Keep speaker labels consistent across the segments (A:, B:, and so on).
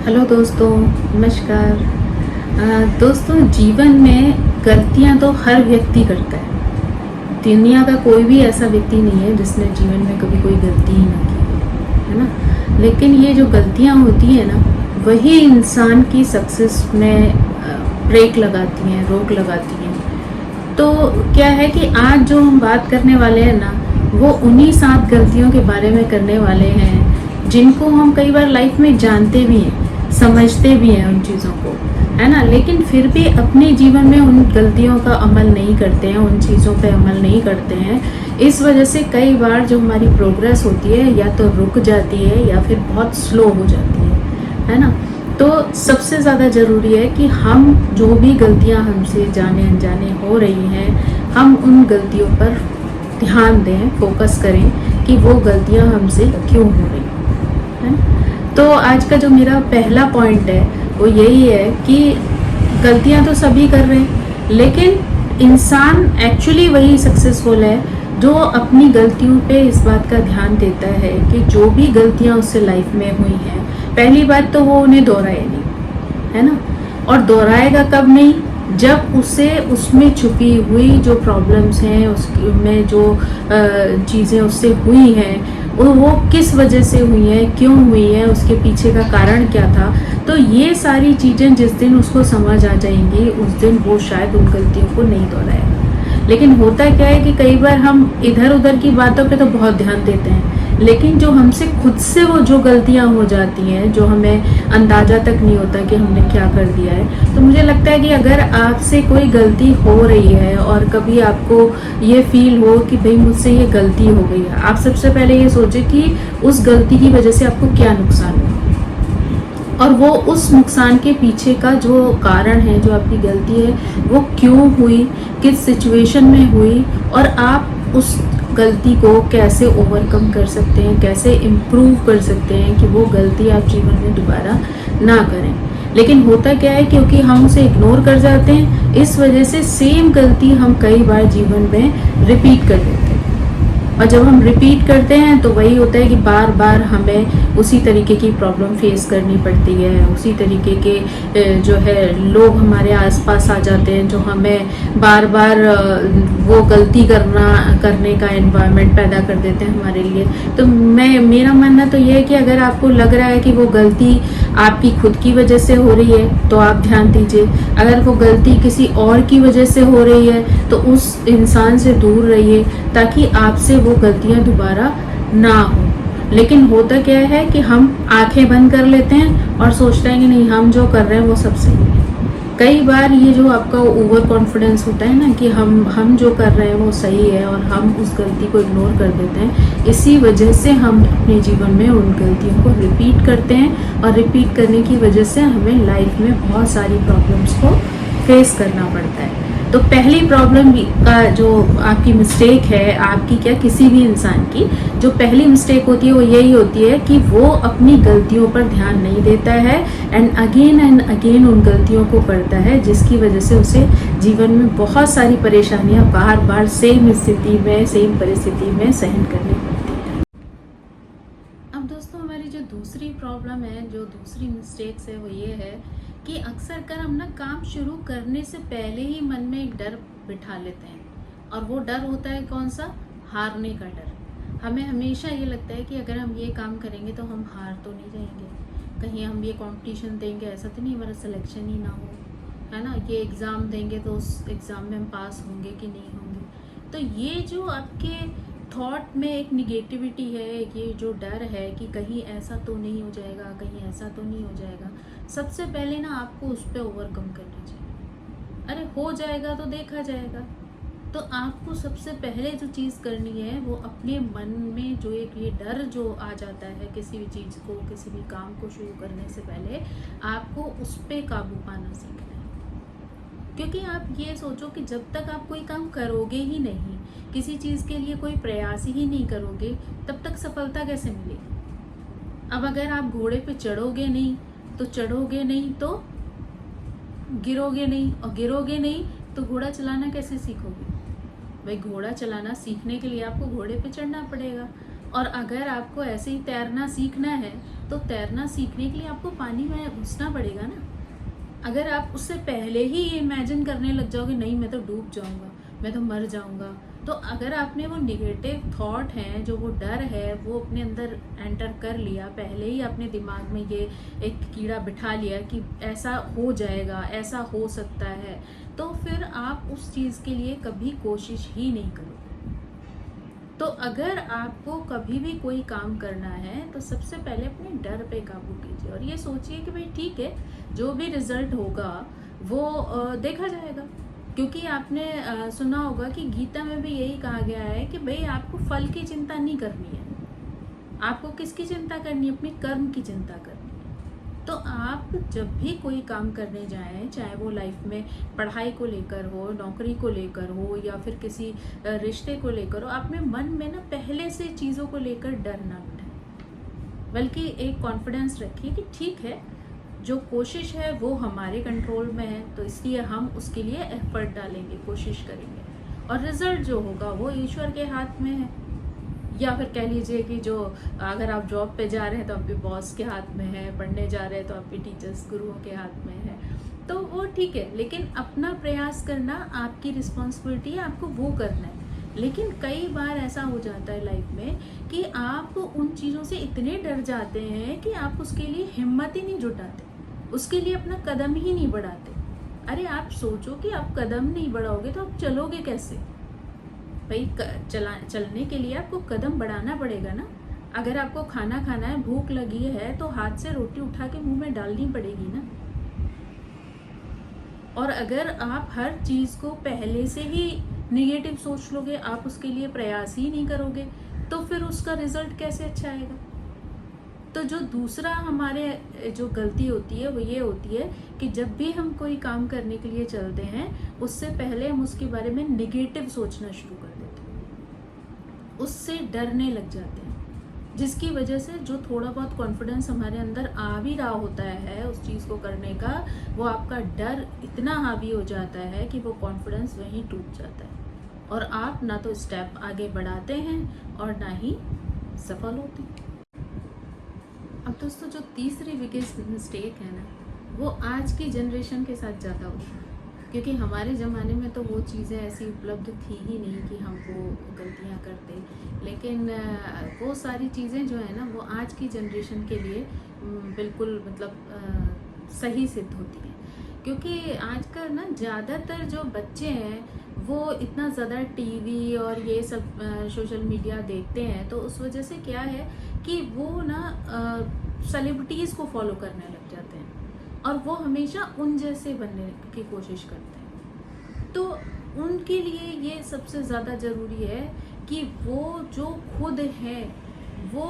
A: Hello दोस्तों, नमस्कार। दोस्तों, जीवन में गलतियां तो हर व्यक्ति करता है। दुनिया का कोई भी ऐसा व्यक्ति नहीं है जिसने जीवन में कभी कोई गलती ही ना की है ना। लेकिन ये जो गलतियां होती है ना, वही इंसान की सक्सेस में ब्रेक लगाती हैं, रोक लगाती हैं। तो क्या है कि आज जो हम बात करने वाले हैं ना, वो उन्हीं 7 गलतियों के बारे में करने वाले हैं जिनको हम कई बार लाइफ में जानते भी हैं, समझते भी हैं उन चीज़ों को, है ना। लेकिन फिर भी अपने जीवन में उन गलतियों का अमल नहीं करते हैं, उन चीज़ों पे अमल नहीं करते हैं। इस वजह से कई बार जो हमारी प्रोग्रेस होती है या तो रुक जाती है या फिर बहुत स्लो हो जाती है ना। तो सबसे ज़्यादा ज़रूरी है कि हम जो भी गलतियां हमसे जाने अनजाने हो रही हैं, हम उन गलतियों पर ध्यान दें, फोकस करें कि वो गलतियां हमसे क्यों हो रही हैं। तो आज का जो मेरा पहला पॉइंट है वो यही है कि गलतियां तो सभी कर रहे हैं, लेकिन इंसान एक्चुअली वही सक्सेसफुल है जो अपनी गलतियों पे इस बात का ध्यान देता है कि जो भी गलतियां उससे लाइफ में हुई हैं, पहली बात तो वो उन्हें दोहराए नहीं, है ना। और दोहराएगा कब नहीं, जब उसे उसमें छुपी हुई जो प्रॉब्लम्स हैं, उसमें जो चीज़ें उससे हुई हैं, वो किस वजह से हुई है, क्यों हुई है, उसके पीछे का कारण क्या था। तो ये सारी चीज़ें जिस दिन उसको समझ आ जाएंगी, उस दिन वो शायद उन गलतियों को नहीं दोहराएगा। लेकिन होता क्या है कि कई बार हम इधर उधर की बातों पे तो बहुत ध्यान देते हैं, लेकिन जो हमसे खुद से वो जो गलतियां हो जाती हैं, जो हमें अंदाजा तक नहीं होता कि हमने क्या कर दिया है। तो मुझे लगता है कि अगर आपसे कोई गलती हो रही है और कभी आपको ये फील हो कि भाई मुझसे ये गलती हो गई है, आप सबसे पहले ये सोचें कि उस गलती की वजह से आपको क्या नुकसान हुआ, और वो उस नुकसान के पीछे का जो कारण है, जो आपकी गलती है, वो क्यों हुई, किस सिचुएशन में हुई, और आप उस गलती को कैसे ओवरकम कर सकते हैं, कैसे इम्प्रूव कर सकते हैं कि वो गलती आप जीवन में दोबारा ना करें। लेकिन होता क्या है, क्योंकि हम उसे इग्नोर कर जाते हैं, इस वजह से सेम गलती हम कई बार जीवन में रिपीट कर देते हैं। और जब हम रिपीट करते हैं तो वही होता है कि बार बार हमें उसी तरीके की प्रॉब्लम फेस करनी पड़ती है, उसी तरीके के जो है लोग हमारे आसपास आ जाते हैं जो हमें बार बार वो गलती करने का एनवायरनमेंट पैदा कर देते हैं हमारे लिए। तो मेरा मानना तो ये है कि अगर आपको लग रहा है कि वो गलती आपकी खुद की वजह से हो रही है तो आप ध्यान दीजिए, अगर वो गलती किसी और की वजह से हो रही है तो उस इंसान से दूर रहिए, ताकि आपसे वो गलतियां दोबारा ना हो। लेकिन होता क्या है कि हम आंखें बंद कर लेते हैं और सोचते हैं कि नहीं, हम जो कर रहे हैं वो सब सही है। कई बार ये जो आपका ओवर कॉन्फिडेंस होता है ना कि हम जो कर रहे हैं वो सही है और हम उस गलती को इग्नोर कर देते हैं, इसी वजह से हम अपने जीवन में उन गलतियों को रिपीट करते हैं, और रिपीट करने की वजह से हमें लाइफ में बहुत सारी प्रॉब्लम्स को फेस करना पड़ता है। तो पहली प्रॉब्लम का जो आपकी मिस्टेक है, आपकी क्या, किसी भी इंसान की जो पहली मिस्टेक होती है वो यही होती है कि वो अपनी गलतियों पर ध्यान नहीं देता है एंड अगेन उन गलतियों को करता है, जिसकी वजह से उसे जीवन में बहुत सारी परेशानियां बार बार सेम स्थिति में, सेम परिस्थिति में सहन करनी पड़ती है। अब दोस्तों, हमारी जो दूसरी प्रॉब्लम है, जो दूसरी मिस्टेक्स है, वो ये है कि अक्सर कर हम ना काम शुरू करने से पहले ही मन में एक डर बिठा लेते हैं, और वो डर होता है कौन सा, हारने का डर। हमें हमेशा ये लगता है कि अगर हम ये काम करेंगे तो हम हार तो नहीं जाएंगे, कहीं हम ये कंपटीशन देंगे ऐसा तो नहीं हमारा सिलेक्शन ही ना हो, है ना, ये एग्ज़ाम देंगे तो उस एग्ज़ाम में हम पास होंगे कि नहीं होंगे। तो ये जो आपके थॉट में एक निगेटिविटी है, ये जो डर है कि कहीं ऐसा तो नहीं हो जाएगा, कहीं ऐसा तो नहीं हो जाएगा, सबसे पहले ना आपको उस पर ओवरकम करना चाहिए। अरे हो जाएगा तो देखा जाएगा। तो आपको सबसे पहले जो चीज़ करनी है वो अपने मन में जो एक ये डर जो आ जाता है किसी भी चीज़ को, किसी भी काम को शुरू करने से पहले, आपको उस पर काबू पाना सीखना है। क्योंकि आप ये सोचो कि जब तक आप कोई काम करोगे ही नहीं, किसी चीज़ के लिए कोई प्रयास ही नहीं करोगे, तब तक सफलता कैसे मिलेगी। अब अगर आप घोड़े पे चढ़ोगे नहीं तो गिरोगे नहीं, और गिरोगे नहीं तो घोड़ा चलाना कैसे सीखोगे। भाई घोड़ा चलाना सीखने के लिए आपको घोड़े पे चढ़ना पड़ेगा। और अगर आपको ऐसे ही तैरना सीखना है तो तैरना सीखने के लिए आपको पानी में घुसना पड़ेगा ना। अगर आप उससे पहले ही ये इमेजिन करने लग जाओगे नहीं मैं तो डूब जाऊंगा, मैं तो मर जाऊंगा, तो अगर आपने वो निगेटिव थॉट हैं, जो वो डर है वो अपने अंदर एंटर कर लिया, पहले ही अपने दिमाग में ये एक कीड़ा बिठा लिया कि ऐसा हो जाएगा, ऐसा हो सकता है, तो फिर आप उस चीज़ के लिए कभी कोशिश ही नहीं करोगे। तो अगर आपको कभी भी कोई काम करना है तो सबसे पहले अपने डर पे काबू कीजिए और ये सोचिए कि भाई ठीक है, जो भी रिजल्ट होगा वो देखा जाएगा। क्योंकि आपने सुना होगा कि गीता में भी यही कहा गया है कि भाई आपको फल की चिंता नहीं करनी है, आपको किसकी चिंता करनी है, अपने कर्म की चिंता करनी है। तो आप जब भी कोई काम करने जाएं, चाहे वो लाइफ में पढ़ाई को लेकर हो, नौकरी को लेकर हो या फिर किसी रिश्ते को लेकर हो, आप में मन में ना पहले से चीज़ों को लेकर डर ना बिठाएं, बल्कि एक कॉन्फिडेंस रखिए कि ठीक है, जो कोशिश है वो हमारे कंट्रोल में है, तो इसलिए हम उसके लिए एफर्ट डालेंगे, कोशिश करेंगे, और रिजल्ट जो होगा वो ईश्वर के हाथ में है। या फिर कह लीजिए कि जो अगर आप जॉब पे जा रहे हैं तो आपके बॉस के हाथ में है, पढ़ने जा रहे हैं तो आपके टीचर्स गुरुओं के हाथ में है, तो वो ठीक है, लेकिन अपना प्रयास करना आपकी रिस्पॉन्सिबिलिटी है, आपको वो करना है। लेकिन कई बार ऐसा हो जाता है लाइफ में कि आप उन चीज़ों से इतने डर जाते हैं कि आप उसके लिए हिम्मत ही नहीं जुटाते, उसके लिए अपना कदम ही नहीं बढ़ाते। अरे आप सोचो कि आप कदम नहीं बढ़ाओगे तो आप चलोगे कैसे भाई? चलने के लिए आपको कदम बढ़ाना पड़ेगा ना। अगर आपको खाना खाना है, भूख लगी है, तो हाथ से रोटी उठा के मुंह में डालनी पड़ेगी ना। और अगर आप हर चीज़ को पहले से ही निगेटिव सोच लोगे, आप उसके लिए प्रयास ही नहीं करोगे, तो फिर उसका रिजल्ट कैसे अच्छा आएगा? तो जो दूसरा हमारे जो गलती होती है वो ये होती है कि जब भी हम कोई काम करने के लिए चलते हैं, उससे पहले हम उसके बारे में निगेटिव सोचना शुरू कर देते हैं, उससे डरने लग जाते हैं, जिसकी वजह से जो थोड़ा बहुत कॉन्फिडेंस हमारे अंदर आ भी रहा होता है उस चीज़ को करने का, वो आपका डर इतना हावी हो जाता है कि वो कॉन्फिडेंस वहीं टूट जाता है और आप ना तो स्टेप आगे बढ़ाते हैं और ना ही सफल होते हैं। अब दोस्तों, जो तीसरी बिगेस्ट मिस्टेक है ना, वो आज की जनरेशन के साथ ज़्यादा होती है, क्योंकि हमारे ज़माने में तो वो चीज़ें ऐसी उपलब्ध थी ही नहीं कि हम वो गलतियाँ करते। लेकिन वो सारी चीज़ें जो है ना, वो आज की जनरेशन के लिए बिल्कुल मतलब सही सिद्ध होती हैं। क्योंकि आजकल ना ज़्यादातर जो बच्चे हैं वो इतना ज़्यादा टीवी और ये सब सोशल मीडिया देखते हैं, तो उस वजह से क्या है कि वो ना सेलिब्रिटीज़ को फॉलो करने लग जाते हैं और वो हमेशा उन जैसे बनने की कोशिश करते हैं। तो उनके लिए ये सबसे ज़्यादा ज़रूरी है कि वो जो खुद है वो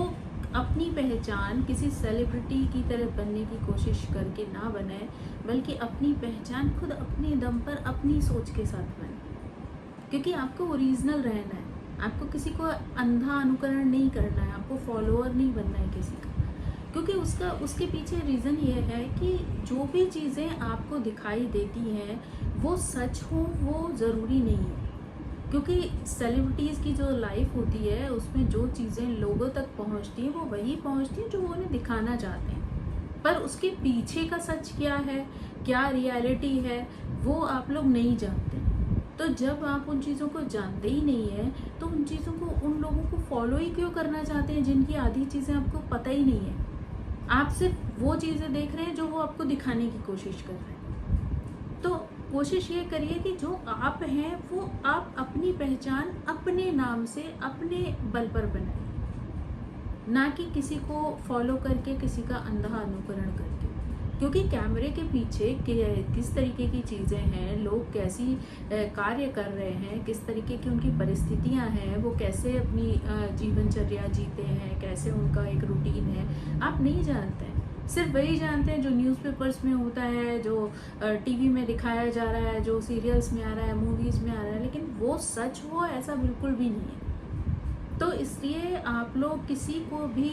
A: अपनी पहचान किसी सेलिब्रिटी की तरह बनने की कोशिश करके ना बनाए, बल्कि अपनी पहचान खुद अपने दम पर अपनी सोच के साथ बनाए। क्योंकि आपको ओरिजिनल रहना है, आपको किसी को अंधा अनुकरण नहीं करना है, आपको फॉलोअर नहीं बनना है किसी का। क्योंकि उसके पीछे रीज़न ये है कि जो भी चीज़ें आपको दिखाई देती हैं वो सच हो, वो ज़रूरी नहीं है। क्योंकि सेलिब्रिटीज़ की जो लाइफ होती है उसमें जो चीज़ें लोगों तक पहुंचती हैं वो वही पहुंचती हैं जो वो उन्हें दिखाना चाहते हैं, पर उसके पीछे का सच क्या है, क्या रियलिटी है, वो आप लोग नहीं जानते। तो जब आप उन चीज़ों को जानते ही नहीं है तो उन चीज़ों को, उन लोगों को फॉलो ही क्यों करना चाहते हैं जिनकी आधी चीज़ें आपको पता ही नहीं है। आप सिर्फ वो चीज़ें देख रहे हैं जो वो आपको दिखाने की कोशिश कर रहे हैं। तो कोशिश ये करिए कि जो आप हैं वो आप अपनी पहचान अपने नाम से, अपने बल पर बनाइए, ना कि किसी को फॉलो करके, किसी का अंधा अनुकरण करके। क्योंकि कैमरे के पीछे किस तरीके की चीज़ें हैं, लोग कैसी कार्य कर रहे हैं, किस तरीके की उनकी परिस्थितियां हैं, वो कैसे अपनी जीवनचर्या जीते हैं, कैसे उनका एक रूटीन है, आप नहीं जानते हैं। सिर्फ वही जानते हैं जो न्यूज़पेपर्स में होता है, जो टीवी में दिखाया जा रहा है, जो सीरियल्स में आ रहा है, मूवीज़ में आ रहा है, लेकिन वो सच हो ऐसा बिल्कुल भी नहीं है। तो इसलिए आप लोग किसी को भी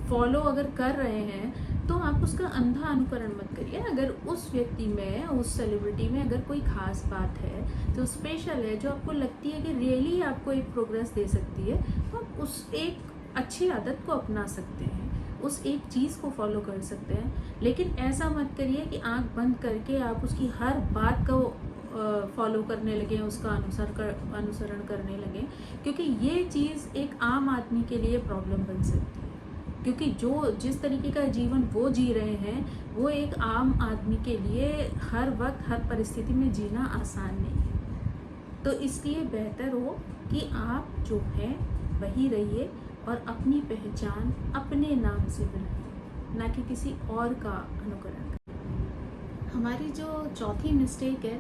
A: फॉलो अगर कर रहे हैं तो आप उसका अंधा अनुकरण मत करिए। अगर उस व्यक्ति में, उस सेलिब्रिटी में अगर कोई खास बात है जो स्पेशल है, जो आपको लगती है कि रियली आपको एक प्रोग्रेस दे सकती है, तो आप उस एक अच्छी आदत को अपना सकते हैं, उस एक चीज़ को फॉलो कर सकते हैं। लेकिन ऐसा मत करिए कि आंख बंद करके आप उसकी हर बात को फॉलो करने लगे, उसका अनुसरण करने लगे, क्योंकि ये चीज़ एक आम आदमी के लिए प्रॉब्लम बन सकती है। क्योंकि जो जिस तरीके का जीवन वो जी रहे हैं, वो एक आम आदमी के लिए हर वक्त हर परिस्थिति में जीना आसान नहीं है। तो इसलिए बेहतर हो कि आप जो हैं वही रहिए और अपनी पहचान अपने नाम से बनाइए, ना कि किसी और का अनुकरण करें। हमारी जो चौथी मिस्टेक है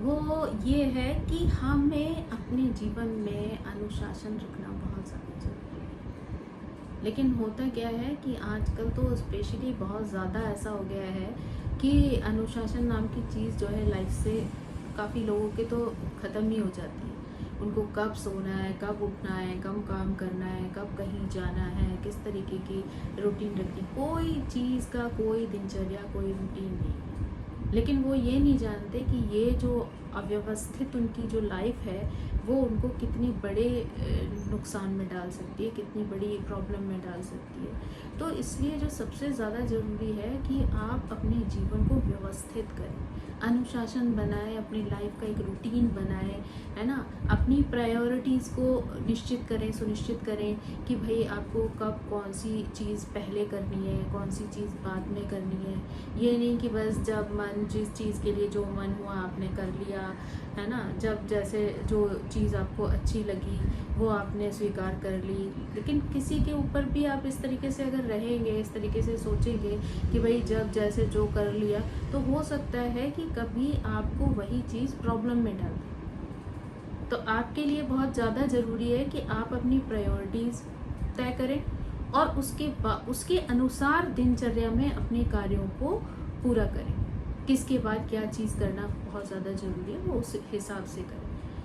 A: वो ये है कि हमें अपने जीवन में अनुशासन रखना बहुत ज़्यादा ज़रूरी है। लेकिन होता क्या है कि आजकल तो स्पेशली बहुत ज़्यादा ऐसा हो गया है कि अनुशासन नाम की चीज़ जो है लाइफ से काफ़ी लोगों के तो ख़त्म ही हो जाती है। उनको कब सोना है, कब उठना है, कब काम करना है, कब कहीं जाना है, किस तरीके की रूटीन रखनी, कोई चीज़ का कोई दिनचर्या, कोई रूटीन नहीं है। लेकिन वो ये नहीं जानते कि ये जो अव्यवस्थित उनकी जो लाइफ है वो उनको कितनी बड़े नुकसान में डाल सकती है, कितनी बड़ी प्रॉब्लम में डाल सकती है। तो इसलिए जो सबसे ज़्यादा ज़रूरी है कि आप अपने जीवन को व्यवस्थित करें, अनुशासन बनाएं, अपनी लाइफ का एक रूटीन बनाएं, है ना। अपनी प्रायोरिटीज़ को निश्चित करें, सुनिश्चित करें कि भाई आपको कब कौन सी चीज़ पहले करनी है, कौन सी चीज़ बाद में करनी है। ये नहीं कि बस जब मन, जिस चीज़ के लिए जो मन हुआ आपने कर लिया, है ना। जब जैसे जो चीज़ आपको अच्छी लगी वो आपने स्वीकार कर ली। लेकिन किसी के ऊपर भी आप इस तरीके से अगर रहेंगे, इस तरीके से सोचेंगे कि भाई जब जैसे जो कर लिया, तो हो सकता है कि कभी आपको वही चीज़ प्रॉब्लम में डाल दे। तो आपके लिए बहुत ज़्यादा ज़रूरी है कि आप अपनी प्रायोरिटीज़ तय करें और उसके अनुसार दिनचर्या में अपने कार्यों को पूरा करें। किसके बाद क्या चीज़ करना बहुत ज़्यादा ज़रूरी है वो उस हिसाब से करें।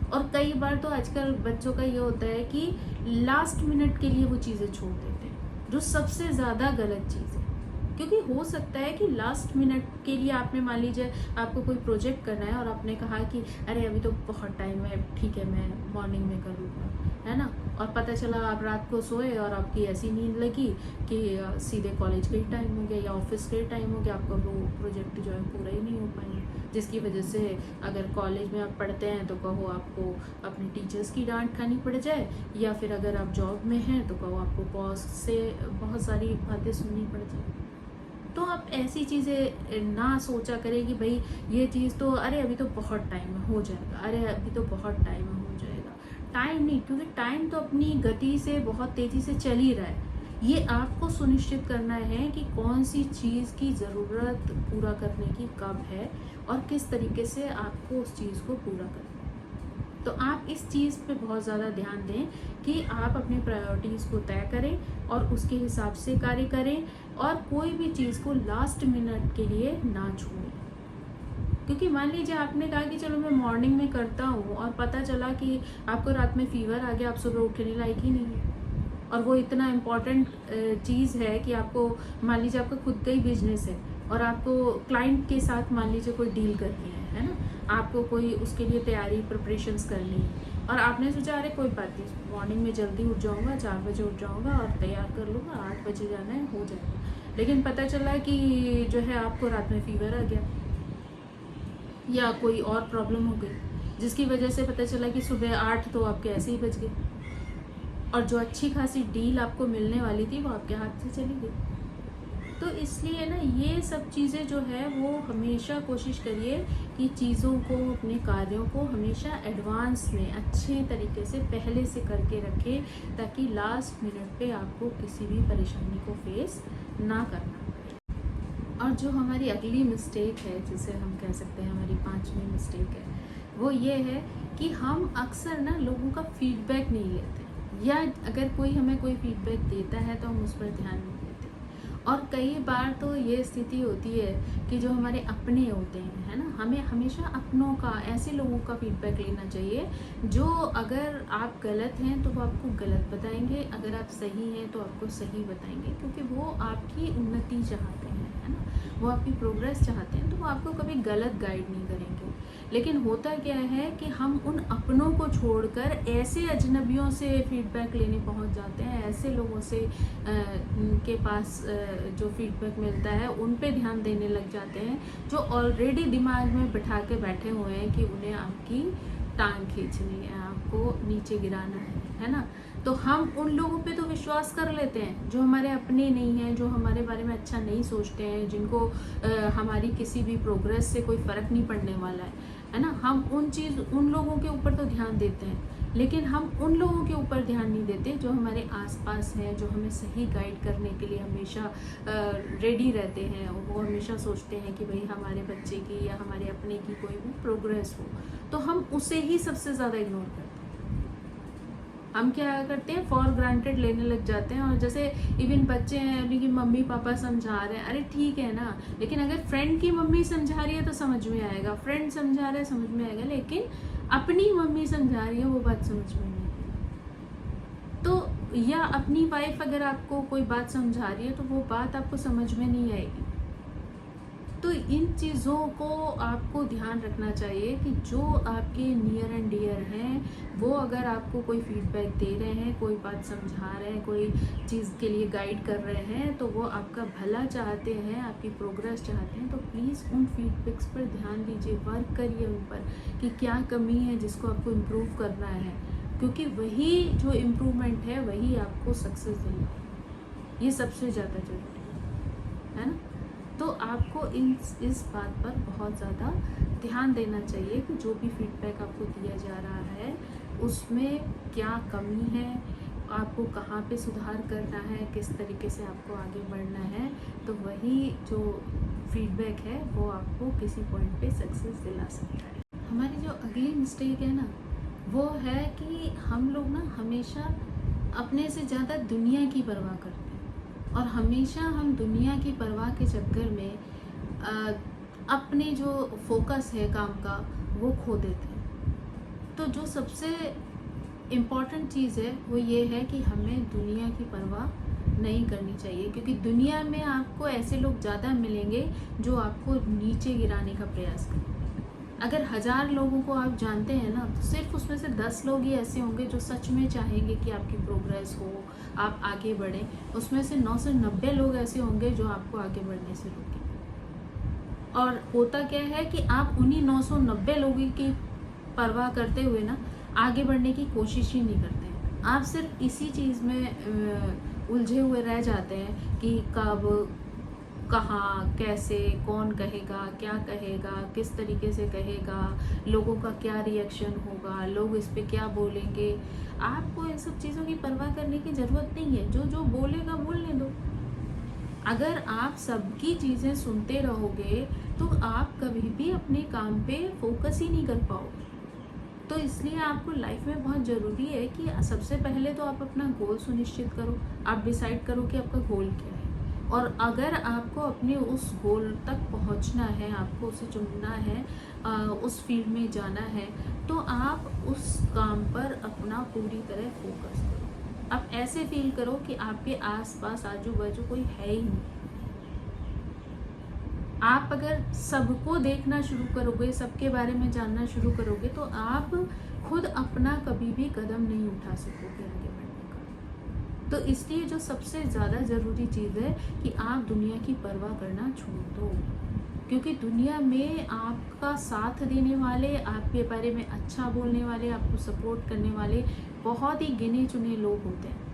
A: और कई बार तो आजकल बच्चों का ये होता है कि लास्ट मिनट के लिए वो चीज़ें छोड़ देते हैं, जो सबसे ज़्यादा गलत चीज़ है। क्योंकि हो सकता है कि लास्ट मिनट के लिए आपने, मान लीजिए आपको कोई प्रोजेक्ट करना है और आपने कहा कि अरे अभी तो बहुत टाइम है, ठीक है मैं मॉर्निंग में कर लूँगा, है ना। और पता चला आप रात को सोए और आपकी ऐसी नींद लगी कि सीधे कॉलेज का ही टाइम हो गया या ऑफिस का ही टाइम हो गया, आपका वो प्रोजेक्ट जो है पूरा ही नहीं हो पाएगा। जिसकी वजह से अगर कॉलेज में आप पढ़ते हैं तो कहो आपको अपने टीचर्स की डांट खानी पड़ जाए, या फिर अगर आप जॉब में हैं तो कहो आपको बॉस से बहुत सारी बातें सुननी पड़ जाए। तो आप ऐसी चीज़ें ना सोचा करें कि भाई ये चीज़ तो अरे अभी तो बहुत टाइम है हो जाएगा, अरे अभी तो बहुत टाइम है हो जाएगा। टाइम नहीं, क्योंकि टाइम तो अपनी गति से बहुत तेज़ी से चल ही रहा है। ये आपको सुनिश्चित करना है कि कौन सी चीज़ की ज़रूरत पूरा करने की कब है और किस तरीके से आपको उस चीज़ को पूरा करना है। तो आप इस चीज़ पे बहुत ज़्यादा ध्यान दें कि आप अपनी प्रायोरिटीज़ को तय करें और उसके हिसाब से कार्य करें, और कोई भी चीज़ को लास्ट मिनट के लिए ना छोड़ें। क्योंकि मान लीजिए आपने कहा कि चलो मैं मॉर्निंग में करता हूँ और पता चला कि आपको रात में फीवर आ गया, आप सुबह उठने लायक ही नहीं है, और वो इतना इम्पॉर्टेंट चीज़ है कि आपको, मान लीजिए आपका खुद का ही बिजनेस है और आपको क्लाइंट के साथ मान लीजिए कोई डील करनी है ना, आपको कोई उसके लिए तैयारी प्रिपरेशंस करनी है, और आपने सोचा अरे कोई बात नहीं मॉर्निंग में जल्दी उठ जाऊंगा, 4 बजे उठ जाऊंगा और तैयार कर लूँगा, 8 बजे जाना है हो जाएगा। लेकिन पता चला कि जो है आपको रात में फीवर आ गया या कोई और प्रॉब्लम हो गई, जिसकी वजह से पता चला कि सुबह 8 तो आपके ऐसे ही बज गए, और जो अच्छी खासी डील आपको मिलने वाली थी वो आपके हाथ से चली गई। तो इसलिए ना ये सब चीज़ें जो है वो हमेशा कोशिश करिए कि चीज़ों को, अपने कार्यों को हमेशा एडवांस में अच्छे तरीके से पहले से करके रखें, ताकि लास्ट मिनट पे आपको किसी भी परेशानी को फेस ना करना पड़े। और जो हमारी अगली मिस्टेक है, जिसे हम कह सकते हैं हमारी 5वीं मिस्टेक है, वो ये है कि हम अक्सर ना लोगों का फीडबैक नहीं लेते, या अगर कोई हमें कोई फीडबैक देता है तो हम उस पर ध्यान नहीं देते। और कई बार तो ये स्थिति होती है कि जो हमारे अपने होते हैं, है ना, हमें हमेशा अपनों का, ऐसे लोगों का फीडबैक लेना चाहिए जो अगर आप गलत हैं तो वो आपको गलत बताएंगे, अगर आप सही हैं तो आपको सही बताएंगे, क्योंकि वो आपकी उन्नति चाहते हैं। वो आपकी प्रोग्रेस चाहते हैं, तो वो आपको कभी गलत गाइड नहीं करेंगे। लेकिन होता क्या है कि हम उन अपनों को छोड़कर ऐसे अजनबियों से फीडबैक लेने पहुंच जाते हैं, ऐसे लोगों से के पास जो फीडबैक मिलता है उन पे ध्यान देने लग जाते हैं, जो ऑलरेडी दिमाग में बिठा के बैठे हुए हैं कि उन्हें आपकी टांग खींचनी है, आपको नीचे गिराना है ना। तो हम उन लोगों पे तो विश्वास कर लेते हैं जो हमारे अपने नहीं हैं, जो हमारे बारे में अच्छा नहीं सोचते हैं, जिनको हमारी किसी भी प्रोग्रेस से कोई फ़र्क नहीं पड़ने वाला है ना। हम उन लोगों के ऊपर तो ध्यान देते हैं, लेकिन हम उन लोगों के ऊपर ध्यान नहीं देते जो हमारे आसपास हैं, जो हमें सही गाइड करने के लिए हमेशा रेडी रहते हैं। वो हमेशा सोचते हैं कि भाई हमारे बच्चे की या हमारे अपने की कोई भी प्रोग्रेस हो, तो हम उसे ही सबसे ज़्यादा इग्नोर करते हैं। हम क्या करते हैं, फॉर ग्रांटेड लेने लग जाते हैं। और जैसे इवन बच्चे हैं, उनकी मम्मी पापा समझा रहे हैं, अरे ठीक है ना, लेकिन अगर फ्रेंड की मम्मी समझा रही है तो समझ में आएगा, फ्रेंड समझा रहा है समझ में आएगा, लेकिन अपनी मम्मी समझा रही है वो बात समझ में नहीं आएगी। तो या अपनी वाइफ अगर आपको कोई बात समझा रही है तो वो बात आपको समझ में नहीं आएगी। तो इन चीज़ों को आपको ध्यान रखना चाहिए कि जो आपके नियर एंड डियर हैं, वो अगर आपको कोई फीडबैक दे रहे हैं, कोई बात समझा रहे हैं, कोई चीज़ के लिए गाइड कर रहे हैं, तो वो आपका भला चाहते हैं, आपकी प्रोग्रेस चाहते हैं, तो प्लीज़ उन फीडबैक्स पर ध्यान दीजिए, वर्क करिए उन पर कि क्या कमी है जिसको आपको इम्प्रूव करना है, क्योंकि वही जो इम्प्रूवमेंट है वही आपको सक्सेस देना है। ये सबसे ज़्यादा ज़रूरी है ना। तो आपको इस बात पर बहुत ज़्यादा ध्यान देना चाहिए कि जो भी फीडबैक आपको दिया जा रहा है उसमें क्या कमी है, आपको कहाँ पे सुधार करना है, किस तरीके से आपको आगे बढ़ना है। तो वही जो फीडबैक है वो आपको किसी पॉइंट पे सक्सेस दिला सकता है। हमारी जो अगली मिस्टेक है ना, वो है कि हम लोग ना हमेशा अपने से ज़्यादा दुनिया की परवाह करते हैं, और हमेशा हम दुनिया की परवाह के चक्कर में अपने जो फोकस है काम का वो खो देते हैं। तो जो सबसे इम्पॉर्टेंट चीज़ है वो ये है कि हमें दुनिया की परवाह नहीं करनी चाहिए, क्योंकि दुनिया में आपको ऐसे लोग ज़्यादा मिलेंगे जो आपको नीचे गिराने का प्रयास करें। अगर 1000 लोगों को आप जानते हैं ना, तो सिर्फ उसमें से 10 लोग ही ऐसे होंगे जो सच में चाहेंगे कि आपकी प्रोग्रेस हो, आप आगे बढ़ें। उसमें से 990 लोग ऐसे होंगे जो आपको आगे बढ़ने से रोकें। और होता क्या है कि आप उन्हीं 990 लोगों की परवाह करते हुए ना आगे बढ़ने की कोशिश ही नहीं करते हैं। आप सिर्फ इसी चीज़ में उलझे हुए रह जाते हैं कि कब, कहाँ, कैसे, कौन कहेगा, क्या कहेगा, किस तरीके से कहेगा, लोगों का क्या रिएक्शन होगा, लोग इस पे क्या बोलेंगे। आपको इन सब चीज़ों की परवाह करने की ज़रूरत नहीं है, जो जो बोलेगा बोलने दो। अगर आप सबकी चीज़ें सुनते रहोगे तो आप कभी भी अपने काम पे फोकस ही नहीं कर पाओगे। तो इसलिए आपको लाइफ में बहुत ज़रूरी है कि सबसे पहले तो आप अपना गोल सुनिश्चित करो, आप डिसाइड करो कि आपका गोल क्या है। और अगर आपको अपने उस गोल तक पहुंचना है, आपको उसे चुनना है, उस फील्ड में जाना है, तो आप उस काम पर अपना पूरी तरह फोकस करो। आप ऐसे फील करो कि आपके आसपास आजू बाजू कोई है ही नहीं। आप अगर सबको देखना शुरू करोगे, सबके बारे में जानना शुरू करोगे, तो आप खुद अपना कभी भी कदम नहीं उठा सकोगे आगे बढ़ने का। तो इसलिए जो सबसे ज़्यादा ज़रूरी चीज़ है कि आप दुनिया की परवाह करना छोड़ दो, क्योंकि दुनिया में आपका साथ देने वाले, आपके बारे में अच्छा बोलने वाले, आपको सपोर्ट करने वाले बहुत ही गिने चुने लोग होते हैं।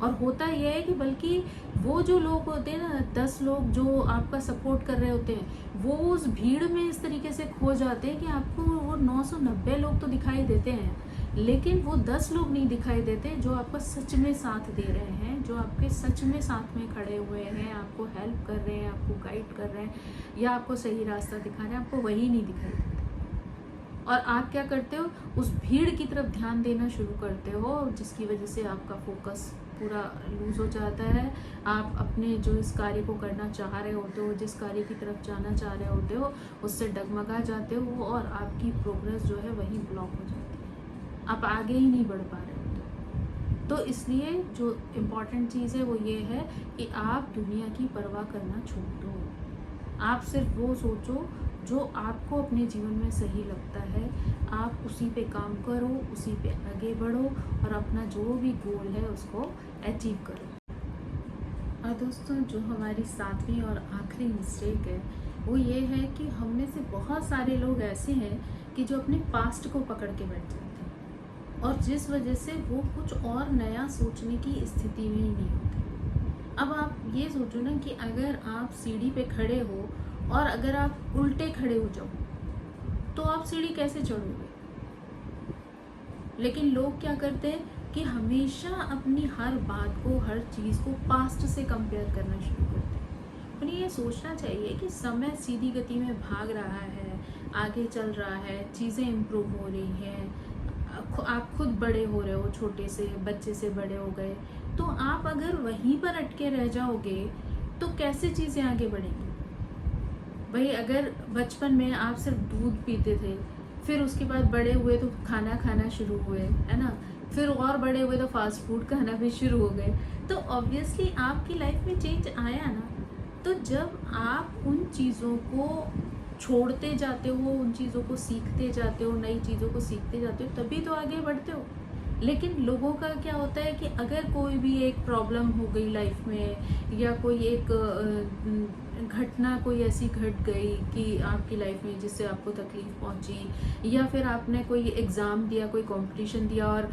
A: और होता यह है कि बल्कि वो जो लोग होते हैं ना, 10 लोग जो आपका सपोर्ट कर रहे होते हैं, वो उस भीड़ में इस तरीके से खो जाते हैं कि आपको वो 990 लोग तो दिखाई देते हैं, लेकिन वो 10 लोग नहीं दिखाई देते जो आपका सच में साथ दे रहे हैं, जो आपके सच में साथ में खड़े हुए हैं, आपको हेल्प कर रहे हैं, आपको गाइड कर रहे हैं या आपको सही रास्ता दिखा रहे हैं, आपको वही नहीं दिखाई देते। और आप क्या करते हो, उस भीड़ की तरफ ध्यान देना शुरू करते हो, जिसकी वजह से आपका फोकस पूरा लूज़ हो जाता है। आप अपने जो इस कार्य को करना चाह रहे होते हो, जिस कार्य की तरफ जाना चाह रहे होते हो, उससे डगमगा जाते हो और आपकी प्रोग्रेस जो है वही ब्लॉक हो जाती है, आप आगे ही नहीं बढ़ पा रहे होते। तो इसलिए जो इम्पॉर्टेंट चीज़ है वो ये है कि आप दुनिया की परवाह करना छोड़ दो। आप सिर्फ वो सोचो जो आपको अपने जीवन में सही लगता है, आप उसी पे काम करो, उसी पे आगे बढ़ो और अपना जो भी गोल है उसको अचीव करो। और दोस्तों, जो हमारी 7वीं और आखिरी मिस्टेक है वो ये है कि हम में से बहुत सारे लोग ऐसे हैं कि जो अपने पास्ट को पकड़ के बैठ जाते हैं और जिस वजह से वो कुछ और नया सोचने की स्थिति में ही नहीं होते। अब आप ये सोचो ना कि अगर आप सीढ़ी पे खड़े हो और अगर आप उल्टे खड़े हो जाओ तो आप सीढ़ी कैसे चढ़ोगे? लेकिन लोग क्या करते हैं कि हमेशा अपनी हर बात को, हर चीज़ को पास्ट से कंपेयर करना शुरू करते हैं। उन्हें ये सोचना चाहिए कि समय सीधी गति में भाग रहा है, आगे चल रहा है, चीज़ें इम्प्रूव हो रही हैं, आप खुद बड़े हो रहे हो, छोटे से बच्चे से बड़े हो गए, तो आप अगर वहीं पर अटके रह जाओगे तो कैसे चीज़ें आगे बढ़ेंगी? भाई, अगर बचपन में आप सिर्फ दूध पीते थे, फिर उसके बाद बड़े हुए तो खाना खाना शुरू हुए, है ना, फिर और बड़े हुए तो फास्ट फूड खाना भी शुरू हो गए, तो ऑब्वियसली आपकी लाइफ में चेंज आया ना। तो जब आप उन चीज़ों को छोड़ते जाते हो, उन चीज़ों को सीखते जाते हो, नई चीज़ों को सीखते जाते हो, तभी तो आगे बढ़ते हो। लेकिन लोगों का क्या होता है कि अगर कोई भी एक प्रॉब्लम हो गई लाइफ में या कोई एक घटना कोई ऐसी घट गई कि आपकी लाइफ में जिससे आपको तकलीफ पहुंची, या फिर आपने कोई एग्ज़ाम दिया, कोई कंपटीशन दिया और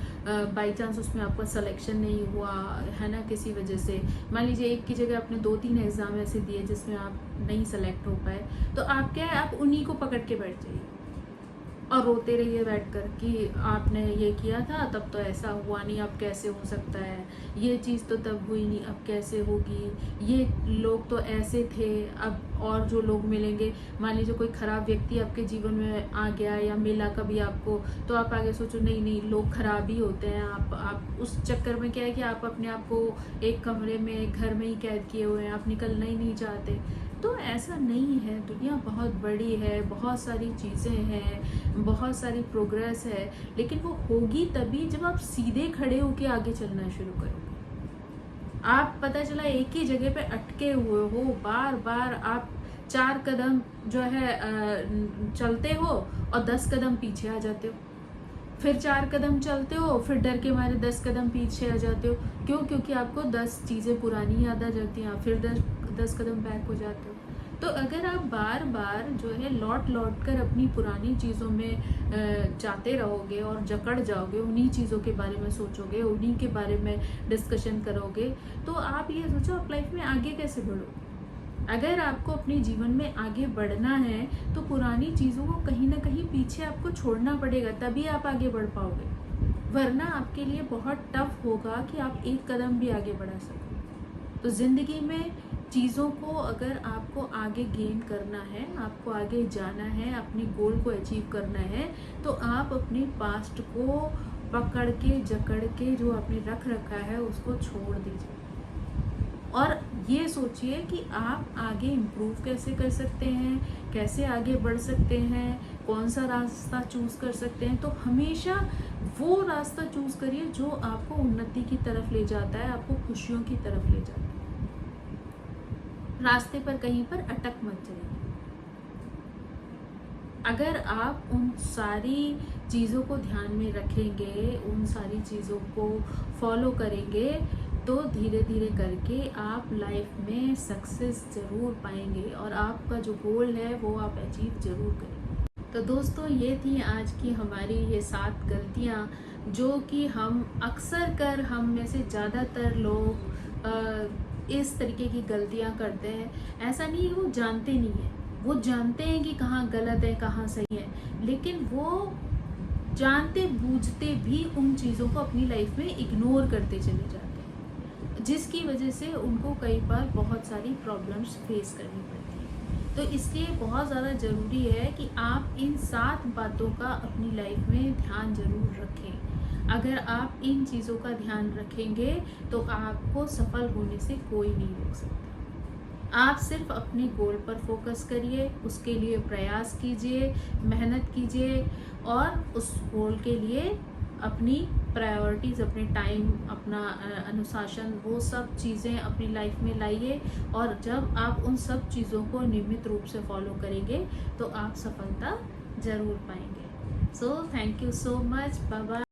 A: बाय चांस उसमें आपका सिलेक्शन नहीं हुआ, है ना, किसी वजह से, मान लीजिए एक की जगह आपने 2-3 एग्ज़ाम ऐसे दिए जिसमें आप नहीं सेलेक्ट हो पाए, तो आप क्या है, आप उन्हीं को पकड़ के बैठ जाइए और रोते रहिए बैठकर कि आपने ये किया था तब तो ऐसा हुआ नहीं, अब कैसे हो सकता है, ये चीज़ तो तब हुई नहीं, अब कैसे होगी, ये लोग तो ऐसे थे, अब और जो लोग मिलेंगे, मान लीजिए कोई ख़राब व्यक्ति आपके जीवन में आ गया या मिला कभी आपको, तो आप आगे सोचो नहीं नहीं, लोग ख़राब ही होते हैं। आप उस चक्कर में क्या है कि आप अपने आप को एक कमरे में, एक घर में ही कैद किए हुए हैं, आप निकलना ही नहीं चाहते। तो ऐसा नहीं है, दुनिया बहुत बड़ी है, बहुत सारी चीज़ें हैं, बहुत सारी प्रोग्रेस है, लेकिन वो होगी तभी जब आप सीधे खड़े होके आगे चलना शुरू करोगे। आप पता चला एक ही जगह पे अटके हुए हो, बार बार आप 4 कदम जो है चलते हो और 10 कदम पीछे आ जाते हो, फिर 4 कदम चलते हो, फिर डर के मारे 10 कदम पीछे आ जाते हो। क्यों? क्योंकि आपको 10 चीज़ें पुरानी याद आ जाती हैं, फिर 10 कदम बैक हो जाते हो। तो अगर आप बार बार जो है लौट कर अपनी पुरानी चीज़ों में जाते रहोगे और जकड़ जाओगे, उन्हीं चीज़ों के बारे में सोचोगे, उन्हीं के बारे में डिस्कशन करोगे, तो आप ये सोचो आप लाइफ में आगे कैसे बढ़ोगे। अगर आपको अपने जीवन में आगे बढ़ना है तो पुरानी चीज़ों को कहीं ना कहीं पीछे आपको छोड़ना पड़ेगा, तभी आप आगे बढ़ पाओगे, वरना आपके लिए बहुत टफ होगा कि आप एक कदम भी आगे बढ़ा सको। तो ज़िंदगी में चीज़ों को अगर आपको आगे गेन करना है, आपको आगे जाना है, अपने गोल को अचीव करना है, तो आप अपने पास्ट को पकड़ के जकड़ के जो आपने रख रखा है उसको छोड़ दीजिए और ये सोचिए कि आप आगे इम्प्रूव कैसे कर सकते हैं, कैसे आगे बढ़ सकते हैं, कौन सा रास्ता चूज़ कर सकते हैं। तो हमेशा वो रास्ता चूज़ करिए जो आपको उन्नति की तरफ ले जाता है, आपको खुशियों की तरफ ले जाता है। रास्ते पर कहीं पर अटक मत जाइए। अगर आप उन सारी चीज़ों को ध्यान में रखेंगे, उन सारी चीज़ों को फॉलो करेंगे, तो धीरे धीरे करके आप लाइफ में सक्सेस ज़रूर पाएंगे और आपका जो गोल है वो आप अचीव ज़रूर करेंगे। तो दोस्तों, ये थी आज की हमारी ये 7 गलतियाँ जो कि हम अक्सर हम में से ज़्यादातर लोग इस तरीके की गलतियाँ करते हैं। ऐसा नहीं है वो जानते नहीं हैं, वो जानते हैं कि कहाँ गलत है कहाँ सही है, लेकिन वो जानते बूझते भी उन चीज़ों को अपनी लाइफ में इग्नोर करते चले जाते हैं, जिसकी वजह से उनको कई बार बहुत सारी प्रॉब्लम्स फेस करनी पड़ती हैं। तो इसलिए बहुत ज़्यादा ज़रूरी है कि आप इन 7 बातों का अपनी लाइफ में ध्यान ज़रूर रखें। अगर आप इन चीज़ों का ध्यान रखेंगे तो आपको सफल होने से कोई नहीं रोक सकता। आप सिर्फ अपने गोल पर फोकस करिए, उसके लिए प्रयास कीजिए, मेहनत कीजिए और उस गोल के लिए अपनी प्रायोरिटीज़, अपने टाइम, अपना अनुशासन, वो सब चीज़ें अपनी लाइफ में लाइए। और जब आप उन सब चीज़ों को नियमित रूप से फॉलो करेंगे तो आप सफलता ज़रूर पाएंगे। So thank you so much, bye bye.